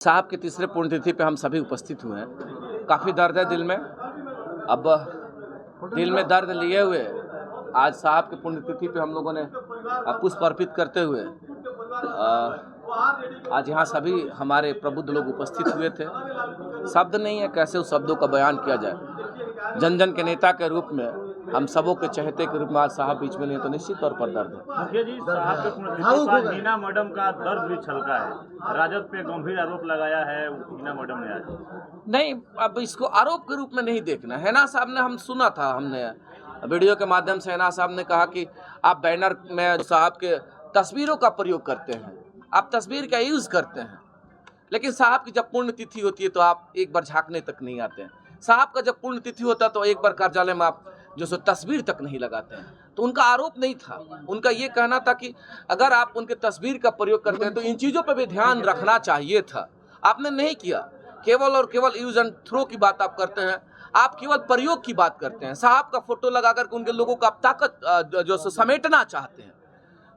साहब की तीसरे पुण्यतिथि पे हम सभी उपस्थित हुए हैं। काफ़ी दर्द है दिल में। अब दिल में दर्द लिए हुए आज साहब की पुण्यतिथि पे हम लोगों ने पुष्प अर्पित करते हुए आज यहाँ सभी हमारे प्रबुद्ध लोग उपस्थित हुए थे। शब्द नहीं है कैसे उस शब्दों का बयान किया जाए। जन जन के नेता के रूप में, हम सबों के चहेते के रूप में आज साहब बीच में नहीं तो निश्चित तौर पर दर्द है। मुखिया जी, साहब के पुण्यतिथि पर हीना मैडम का दर्द भी छलका है। राजद पे गंभीर आरोप लगाया है हीना मैडम ने आज। नहीं, अब इसको आरोप के रूप में नहीं देखना है ना। साहब ने हम सुना था, हमने वीडियो के माध्यम से हैना साहब ने कहा कि आप बैनर में साहब के तस्वीरों का प्रयोग करते हैं, आप तस्वीर का यूज़ करते हैं, लेकिन साहब की जब पुण्यतिथि होती है तो आप एक बार झांकने तक नहीं आते हैं। साहब का जब पुण्यतिथि होता है तो एक बार कार्यालय में आप जो सो तस्वीर तक नहीं लगाते हैं। तो उनका आरोप नहीं था, उनका ये कहना था कि अगर आप उनके तस्वीर का प्रयोग करते हैं तो इन चीज़ों पर भी ध्यान रखना चाहिए था। आपने नहीं किया, केवल और केवल यूज एंड थ्रो की बात आप करते हैं, आप केवल प्रयोग की बात करते हैं। साहब का फोटो लगा करके उनके लोगों का आप ताकत जो समेटना चाहते हैं,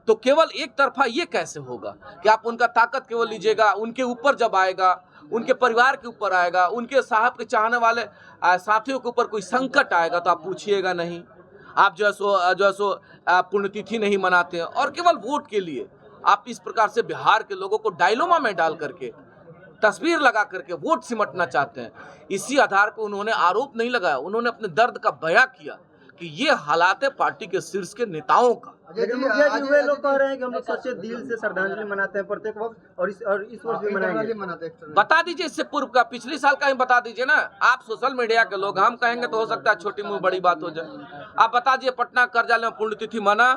तो केवल एक तरफा ये कैसे होगा कि आप उनका ताकत केवल लीजिएगा, उनके ऊपर जब आएगा, उनके परिवार के ऊपर आएगा, उनके साहब के चाहने वाले साथियों के ऊपर कोई संकट आएगा तो आप पूछिएगा नहीं। आप जो सो पुण्यतिथि नहीं मनाते हैं और केवल वोट के लिए आप इस प्रकार से बिहार के लोगों को डायलोमा में डाल करके तस्वीर लगा करके वोट सिमटना चाहते हैं। इसी आधार पर उन्होंने आरोप नहीं लगाया, उन्होंने अपने दर्द का बयां किया कि ये हालात है पार्टी के शीर्ष के नेताओं का। लेकिन मुखिया जी, वे लोग कह रहे हैं कि हम लोग सच्चे दिल से श्रद्धांजलि मनाते हैं प्रत्येक वक्त और इस वर्ष भी मनाएंगे। बता दीजिए इससे पूर्व का, पिछले साल का ही बता दीजिए ना। आप सोशल मीडिया के लोग, हम कहेंगे तो हो सकता है छोटी मुंह बड़ी बात हो जाए। आप बता दीजिए पटना कार्यालय में पुण्यतिथि मना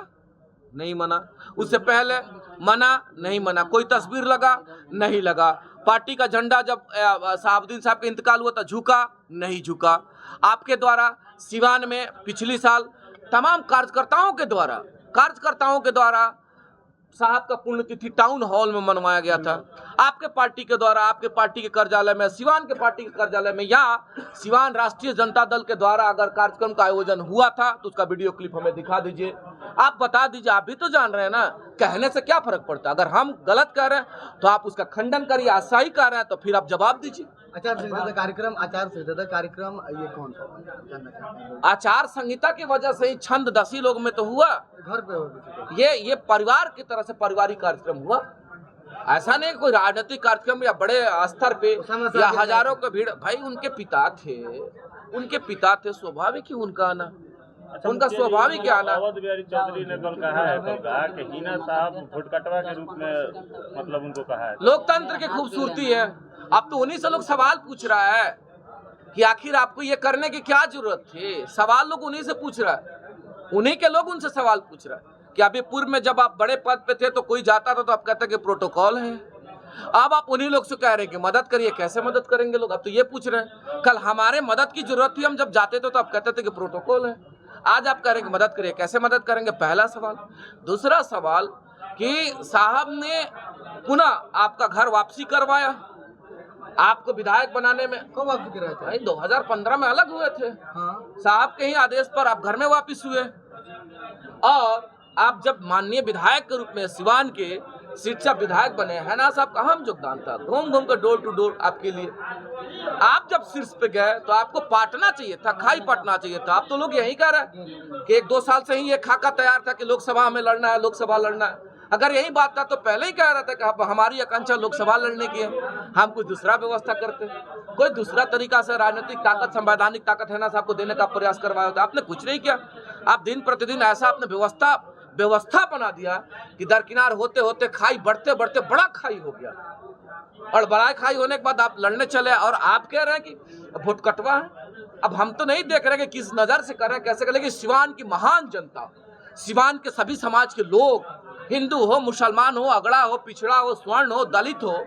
नहीं मना, उससे पहले मना नहीं मना, कोई तस्वीर लगा नहीं लगा, पार्टी का झंडा जब साहबुद्दीन साहब का इंतकाल हुआ तो झुका नहीं झुका। आपके द्वारा सिवान में पिछली साल तमाम कार्यकर्ताओं के द्वारा साहब का पुण्यतिथि टाउन हॉल में मनवाया गया था। आपके पार्टी के द्वारा, आपके पार्टी के कार्यालय में, सिवान के पार्टी के कार्यालय में या सिवान राष्ट्रीय जनता दल के द्वारा अगर कार्यक्रम का आयोजन हुआ था तो उसका वीडियो क्लिप हमें दिखा दीजिए। आप बता दीजिए, आप भी तो जान रहे हैं ना, कहने से क्या फर्क पड़ता है। अगर हम गलत कह रहे हैं तो आप उसका खंडन करिए, आज सही कह रहे हैं तो फिर आप जवाब दीजिए। आचार संहिता कार्यक्रम ये कौन सा? आचार संहिता की वजह से ही छंद 10 लोग में तो हुआ, घर पे हो ये परिवार की तरह से पारिवारिक कार्यक्रम हुआ। ऐसा नहीं कोई राजनीतिक कार्यक्रम या बड़े स्तर पे या हजारों का भीड़। भाई उनके पिता थे, स्वाभाविक ही उनका आना, उनका स्वाभाविक क्या आना। अवध बिहारी चौधरी ने कल कहा कि हीना साहब भुटकटवा के रूप में मतलब उनको कहा है। लोकतंत्र की खूबसूरती है। अब तो उन्हीं से लोग सवाल पूछ रहा है कि आखिर आपको ये करने की क्या जरूरत थी। सवाल लोग उन्हीं से पूछ रहा है, उन्हीं के लोग उनसे सवाल पूछ रहा है कि अभी पूर्व में जब आप बड़े पद पे थे तो कोई जाता था तो आप कहते कि प्रोटोकॉल है। अब आप उन्हीं लोग से कह रहे हैं कि मदद करिए, कैसे मदद करेंगे लोग। अब तो ये पूछ रहे हैं, कल हमारे मदद की जरूरत थी, हम जब जाते थे तो आप कहते थे कि प्रोटोकॉल है। आज आप कह रहे हैं कि मदद करिए, कैसे मदद करेंगे, पहला सवाल। दूसरा सवाल कि साहब ने पुनः आपका घर वापसी करवाया, आपको विधायक बनाने में। कब वापसी कराया था? 2015 में अलग हुए थे। हाँ। साहब के ही आदेश पर आप घर में वापस हुए और आप जब माननीय विधायक के रूप में सिवान के सीट से विधायक बने, है ना साहब का अहम योगदान था, घूम घूम कर डोर टू डोर आपके लिए। आप जब शीर्ष पे गए तो आपको पाटना चाहिए था, खाई पाटना चाहिए था। आप तो लोग यही कह रहे हैं कि 1-2 साल से ही ये खाका तैयार था कि लोकसभा में लड़ना है, लोकसभा लड़ना है। अगर यही बात था तो पहले ही कह रहा था कि हमारी आकांक्षा लोकसभा लड़ने की है, हम कोई दूसरा व्यवस्था करते, कोई दूसरा तरीका से राजनीतिक ताकत, संवैधानिक ताकत है ना साहब को देने का प्रयास करवाया होता। आपने कुछ नहीं किया। आप दिन प्रतिदिन ऐसा आपने व्यवस्था बना दिया कि दरकिनार होते होते खाई बढ़ते बढ़ते बड़ा खाई हो गया, और बड़ा खाई होने के बाद आप लड़ने चले और आप कह रहे हैं कि वोट कटवा है। अब हम तो नहीं देख रहे कि किस नज़र से कर रहे हैं, कैसे कर, लेकिन सिवान की महान जनता, सिवान के सभी समाज के लोग, हिंदू हो, मुसलमान हो, अगड़ा हो, पिछड़ा हो, स्वर्ण हो, दलित हो,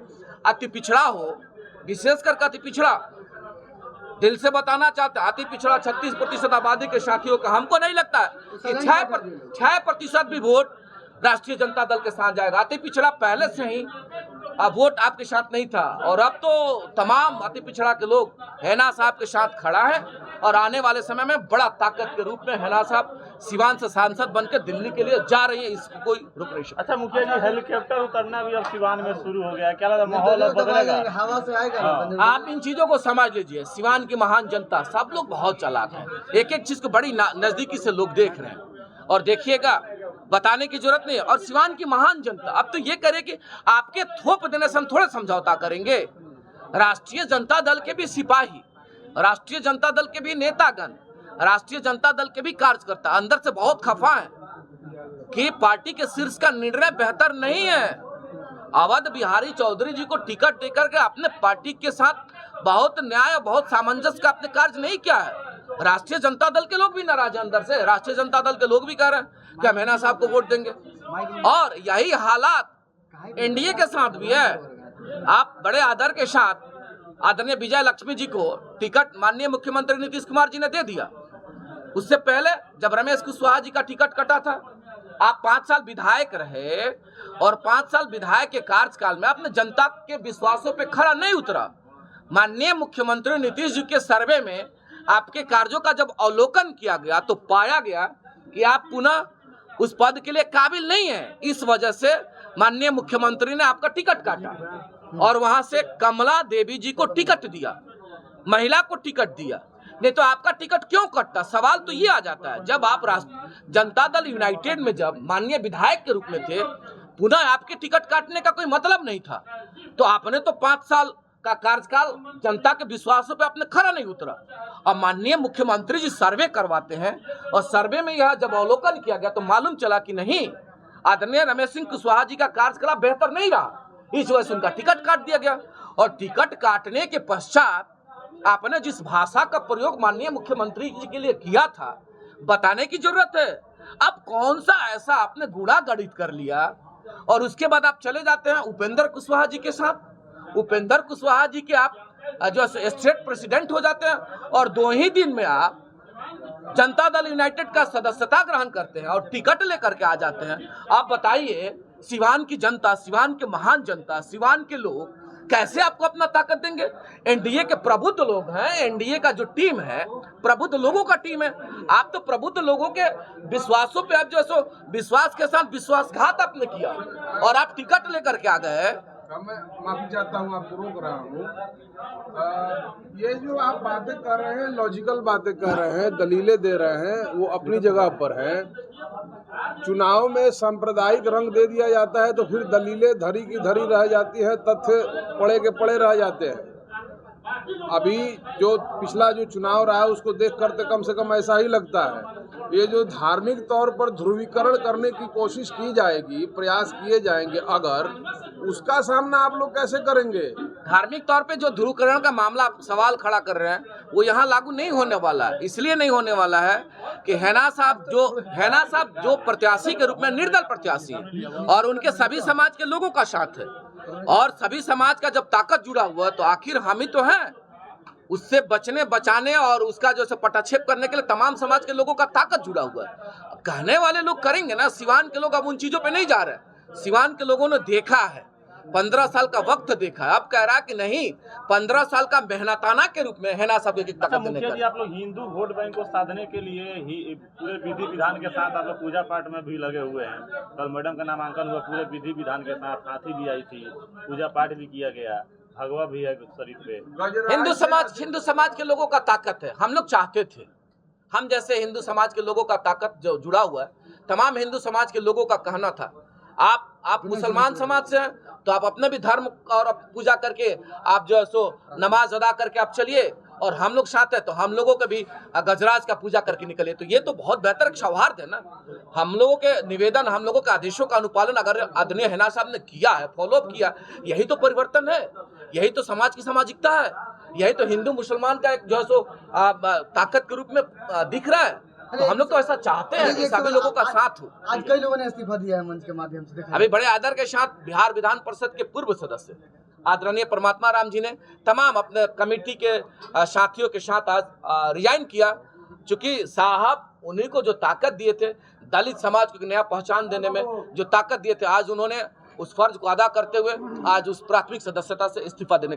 अति पिछड़ा हो, विशेष करके अति पिछड़ा, दिल से बताना चाहते, अति पिछड़ा 36% आबादी के साथियों का हमको नहीं लगता है कि 6% भी वोट राष्ट्रीय जनता दल के साथ जाएगा। अति पिछड़ा पहले से ही अब वोट आपके साथ नहीं था, और अब तो तमाम अति पिछड़ा के लोग हैना साहब के साथ खड़ा है, और आने वाले समय में बड़ा ताकत के रूप में हैना साहब सिवान से सांसद बनकर दिल्ली के लिए जा रही है, इसको कोई रुक नहीं सकता। अच्छा मुखिया जी, हेलीकॉप्टर उतरना भी अब सिवान में शुरू हो गया है, क्या लगता है माहौल अब बदलेगा? हवा से आएगा। आप इन चीजों को समझ लीजिए। सिवान की महान जनता, सब लोग बहुत चालाक हैं, एक एक चीज को बड़ी नजदीकी से लोग देख रहे हैं, और देखिएगा, बताने की जरूरत नहीं है। और सिवान की महान जनता अब तो ये करे कि आपके थोप देने से हम थोड़े समझौता करेंगे। राष्ट्रीय जनता दल के भी सिपाही, राष्ट्रीय जनता दल के भी नेतागण, राष्ट्रीय जनता दल के भी कार्यकर्ता अंदर से बहुत खफा है कि पार्टी के शीर्ष का निर्णय बेहतर नहीं है। अवध बिहारी चौधरी जी को टिकट देकर के अपने पार्टी के साथ बहुत न्याय, बहुत सामंजस्य का अपने कार्य नहीं किया है। राष्ट्रीय जनता दल के लोग भी नाराज हैं अंदर से। राष्ट्रीय जनता दल के लोग भी कह रहे हैं कि हम हैना साहब को वोट देंगे, और यही हालात एनडीए के साथ भी है। आप बड़े आदर के साथ आदरणीय विजय लक्ष्मी जी को टिकट माननीय मुख्यमंत्री नीतीश कुमार जी ने दे दिया। उससे पहले जब रमेश कुशवाहा जी का टिकट कटा था, आप 5 साल विधायक रहे, और 5 साल विधायक के कार्यकाल में अपने जनता के विश्वासों पे खरा नहीं उतरा। माननीय मुख्यमंत्री नीतीश जी के सर्वे में आपके कार्यों का जब अवलोकन किया गया तो पाया गया कि आप पुनः उस पद के लिए काबिल नहीं है। इस वजह से माननीय मुख्यमंत्री ने आपका टिकट काटा, और वहां से कमला देवी जी को टिकट दिया, महिला को टिकट दिया। नहीं तो आपका टिकट क्यों कटता? सवाल तो ये आ जाता है, जब आप जनता दल यूनाइटेड में जब माननीय विधायक के रूप में थे, पुनः आपके टिकट काटने का कोई मतलब नहीं था। तो आपने तो 5 साल का कार्यकाल जनता के विश्वासों पे आपने खरा नहीं उतरा। अब माननीय मुख्यमंत्री जी सर्वे करवाते हैं, और सर्वे में यह जब अवलोकन किया गया तो मालूम चला कि नहीं, आदरणीय रमेश सिंह कुशवाहा जी का कार्यकाल बेहतर नहीं रहा। इस वजह से उनका टिकट काट दिया गया, और टिकट काटने के पश्चात आपने जिस भाषा का प्रयोग माननीय मुख्यमंत्री जी के लिए किया था, बताने की जरूरत है। अब कौन सा ऐसा आपने गुणा गणित कर लिया, और उसके बाद आप चले जाते हैं उपेंद्र कुशवाहा जी के साथ। उपेंद्र कुशवाहा जी के आप जो स्टेट प्रेसिडेंट हो जाते हैं, और 2 ही दिन में आप जनता दल यूनाइटेड का सदस्यता ग्रहण करते हैं और टिकट लेकर के आ जाते हैं। आप बताइए, सिवान की जनता, सिवान के महान जनता, सिवान के लोग कैसे आपको अपना ताकत देंगे? एनडीए के प्रबुद्ध लोग हैं, एनडीए का जो टीम है प्रबुद्ध लोगों का टीम है। आप तो प्रबुद्ध लोगों के विश्वासों पे आप जो सो विश्वास के साथ विश्वासघात आपने किया, और आप टिकट लेकर के आ गए। मैं माफी चाहता हूँ, आपको रोक रहा हूँ। ये जो आप बातें कर रहे हैं, लॉजिकल बातें कर रहे हैं, दलीलें दे रहे हैं, वो अपनी जगह पर है। चुनाव में सांप्रदायिक रंग दे दिया जाता है तो फिर दलीलें धरी की धरी रह जाती है, तथ्य पड़े के पड़े रह जाते हैं। अभी जो पिछला जो चुनाव रहा है उसको देख कर तो कम से कम ऐसा ही लगता है। ये जो धार्मिक तौर पर ध्रुवीकरण करने की कोशिश की जाएगी, प्रयास किए जाएंगे, अगर उसका सामना आप लोग कैसे करेंगे? धार्मिक तौर पे जो ध्रुवीकरण का मामला आप सवाल खड़ा कर रहे हैं, वो यहाँ लागू नहीं होने वाला है। इसलिए नहीं होने वाला है कि हैना साहब जो प्रत्याशी के रूप में निर्दल प्रत्याशी है, और उनके सभी समाज के लोगों का साथ है, और सभी समाज का जब ताकत जुड़ा हुआ है तो आखिर हम ही तो हैं। उससे बचने बचाने और उसका जो पटाक्षेप करने के लिए तमाम समाज के लोगों का ताकत जुड़ा हुआ है। कहने वाले लोग करेंगे ना, सिवान के लोग अब उन चीजों पे नहीं जा रहे। सिवान के लोगों ने देखा है, 15 साल का वक्त देखा है। अब कह रहा कि नहीं, 15 साल का मेहनताना के रूप में हैना साहब की ताकत देने मुखिया जी, आप लोग हिंदू वोट बैंक को साधने के लिए ही पूरे विधि विधान के साथ आप लोग पूजा पाठ में भी लगे हुए हैं। कल मैडम का नामांकन हुआ, पूरे विधि विधान के साथ, हाथी भी आई थी, पूजा पाठ भी किया गया, भगवा भी है शरीर पे। हिंदू समाज के लोगों का ताकत है। हम लोग चाहते थे, हम जैसे हिंदू समाज के लोगों का ताकत जो जुड़ा हुआ है, तमाम हिंदू समाज के लोगों का कहना था, आप मुसलमान समाज से हैं तो आप अपने भी धर्म और पूजा करके आप जो है सो नमाज अदा करके आप चलिए, और हम लोग साथ हैं तो हम लोगों के भी गजराज का पूजा करके निकलिए। तो ये तो बहुत बेहतर सौहार्द है ना। हम लोगों के निवेदन, हम लोगों के आदेशों का अनुपालन अगर आदरणीय हैना साहब ने किया है, फॉलोअप किया, यही तो परिवर्तन है, यही तो समाज की सामाजिकता है, यही तो हिंदू मुसलमान का एक जो है सो ताकत के रूप में दिख रहा है। तो हम लोग तो ऐसा चाहते हैं कि सभी लोगों का साथ हो। आज कई लोगों ने इस्तीफा दिया है मंच के माध्यम से। अभी बड़े आदर के साथ बिहार विधान परिषद के पूर्व सदस्य आदरणीय परमात्मा राम जी ने तमाम अपने कमेटी के साथियों के साथ आज रिजाइन किया, चूंकि साहब उन्हीं को जो ताकत दिए थे, दलित समाज को नया पहचान देने में जो ताकत दिए थे, आज उन्होंने उस फर्ज को अदा करते हुए आज उस प्राथमिक सदस्यता से इस्तीफा देने